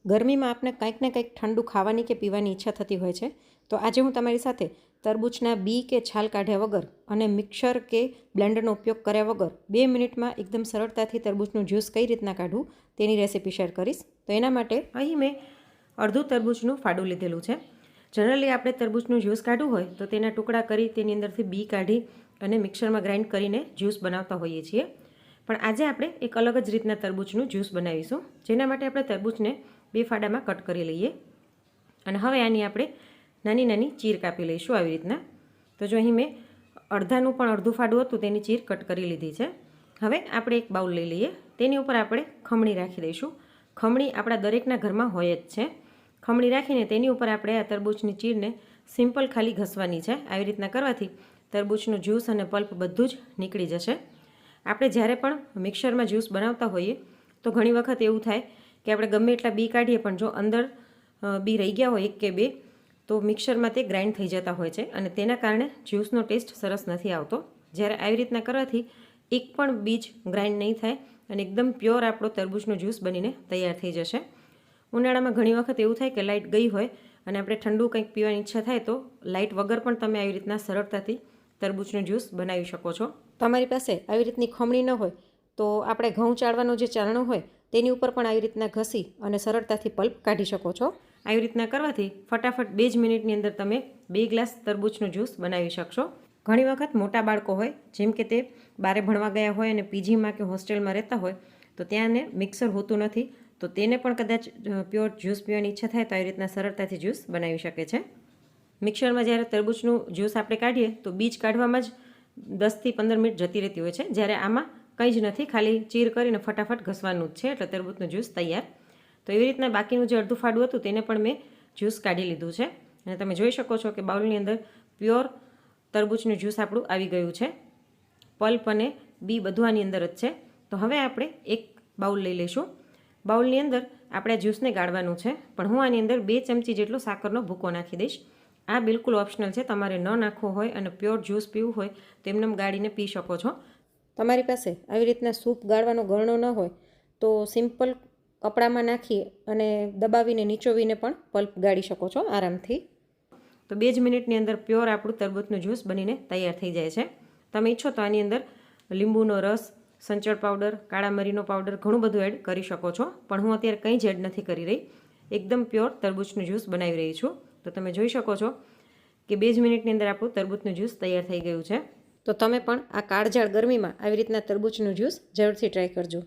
ગરમીમાં આપને કંઈક ને કંઈક ઠંડુ ખાવાની કે પીવાની ઈચ્છા થતી હોય છે, તો આજે હું તમારી સાથે તરબૂચના બી કે છાલ કાઢ્યા વગર અને મિક્સર કે બ્લેન્ડરનો ઉપયોગ કર્યા વગર 2 મિનિટમાં એકદમ સરળતાથી તરબૂચનું જ્યુસ કઈ રીતના કાઢવું તેની રેસીપી શેર કરીશ. તો એના માટે અહીં મેં અડધું તરબૂચનું ફાડું લીધેલું છે. જનરલી આપણે તરબૂચનું જ્યુસ કાઢવું હોય તો તેના ટુકડા કરી તેની અંદરથી બી કાઢી અને મિક્સરમાં ગ્રાઇન્ડ કરીને જ્યુસ બનાવતા હોઈએ છીએ. પણ આજે આપણે એક અલગ જ રીતના તરબૂચનું જ્યુસ બનાવીશું, જેના માટે આપણે તરબૂચને 2 ફાડામાં કટ કરી લઈએ અને હવે આની આપણે નાની નાની ચીર કાપી લઈશું આવી રીતના. તો જો અહીં મેં અડધાનું પણ અડધું ફાડું હતું તેની ચીર કટ કરી લીધી છે. હવે આપણે એક બાઉલ લઈ લઈએ, તેની ઉપર આપણે ખમણી રાખી દઈશું. ખમણી આપણા દરેકના ઘરમાં હોય જ છે. ખમણી રાખીને તેની ઉપર આપણે આ તરબૂચની ચીરને સિમ્પલ ખાલી ઘસવાની છે. આવી રીતના કરવાથી તરબૂચનું જ્યુસ અને પલ્પ બધું જ નીકળી જશે. આપણે જ્યારે પણ મિક્સરમાં જ્યુસ બનાવતા હોઈએ તો ઘણી વખત એવું થાય કે આપણે ગમે એટલા બી કાઢીએ પણ જો અંદર બી રહી ગયા હોય 1 કે 2 તો મિક્સરમાં તે ગ્રાઇન્ડ થઈ જતા હોય છે અને તેના કારણે જ્યુસનો ટેસ્ટ સરસ નથી આવતો. જ્યારે આવી રીતના કરવાથી એક પણ બીજ ગ્રાઇન્ડ નહીં થાય અને એકદમ પ્યોર આપણો તરબૂચનો જ્યુસ બનીને તૈયાર થઈ જશે. ઉનાળામાં ઘણી વખત એવું થાય કે લાઇટ ગઈ હોય અને આપણે ઠંડુ કંઈક પીવાની ઈચ્છા થાય તો લાઇટ વગર પણ તમે આવી રીતના સરળતાથી તરબૂચનું જ્યુસ બનાવી શકો છો. તમારી પાસે આવી રીતની ખમણી ન હોય તો આપણે ઘઉં ચાળવાનો જે ચાળણો હોય તેની ઉપર પણ આવી રીતના ઘસી અને સરળતાથી પલ્પ કાઢી શકો છો. આવી રીતના કરવાથી ફટાફટ 2 જ મિનિટની અંદર તમે 2 ગ્લાસ તરબૂચનું જ્યુસ બનાવી શકશો. ઘણી વખત મોટા બાળકો હોય, જેમ કે તે બારે ભણવા ગયા હોય અને પીજીમાં કે હોસ્ટેલમાં રહેતા હોય તો ત્યાંને મિક્સર હોતું નથી, તો તેને પણ કદાચ પ્યોર જ્યુસ પીવાની ઈચ્છા થાય તો આવી રીતના સરળતાથી જ્યુસ બનાવી શકે છે. મિક્સરમાં જ્યારે તરબૂચનું જ્યુસ આપણે કાઢીએ તો બીજ કાઢવામાં જ 10 થી 15 મિનિટ જતી રહેતી હોય છે, જ્યારે આમાં કંઈ જ નથી, ખાલી ચીર કરીને ફટાફટ ઘસવાનું જ છે એટલે તરબૂચનું જ્યુસ તૈયાર. તો એવી રીતના બાકીનું જે અડધું ફાડું હતું તેને પણ મેં જ્યુસ કાઢી લીધું છે અને તમે જોઈ શકો છો કે બાઉલની અંદર પ્યોર તરબૂચનું જ્યુસ આપણું આવી ગયું છે. પલ્પ અને બી બધું આની અંદર જ છે. તો હવે આપણે એક બાઉલ લઈ લઈશું. બાઉલની અંદર આપણે જ્યુસને ગાળવાનું છે, પણ હું આની અંદર 2 ચમચી જેટલો સાકરનો ભૂકો નાખી દઈશ. આ બિલકુલ ઓપ્શનલ છે, તમારે ન નાખવો હોય અને પ્યોર જ્યુસ પીવું હોય તો એમને ગાળીને પી શકો છો. તમારી પાસે આવી રીતના સૂપ ગાળવાનો ગરણો ન હોય તો સિમ્પલ કપડામાં નાખી અને દબાવીને નીચોવીને પણ પલ્પ ગાળી શકો છો આરામથી. તો 2 જ મિનિટની અંદર પ્યોર આપણું તરબૂચનું જ્યુસ બનીને તૈયાર થઈ જાય છે. તમે ઈચ્છો તો આની અંદર લીંબુનો રસ, સંચળ પાવડર, કાળા મરીનો પાવડર ઘણું બધું એડ કરી શકો છો, પણ હું અત્યારે કંઈ જ એડ નથી કરી રહી. એકદમ પ્યોર તરબૂચનું જ્યુસ બનાવી રહી છું. તો તમે જોઈ શકો છો કે 2 જ મિનિટની અંદર આપણું તરબૂચનું જ્યુસ તૈયાર થઈ ગયું છે. તો તમે પણ આ કાળઝાળ ગરમીમાં આવી રીતના તરબૂચનું જ્યુસ જરૂરથી ટ્રાય કરજો.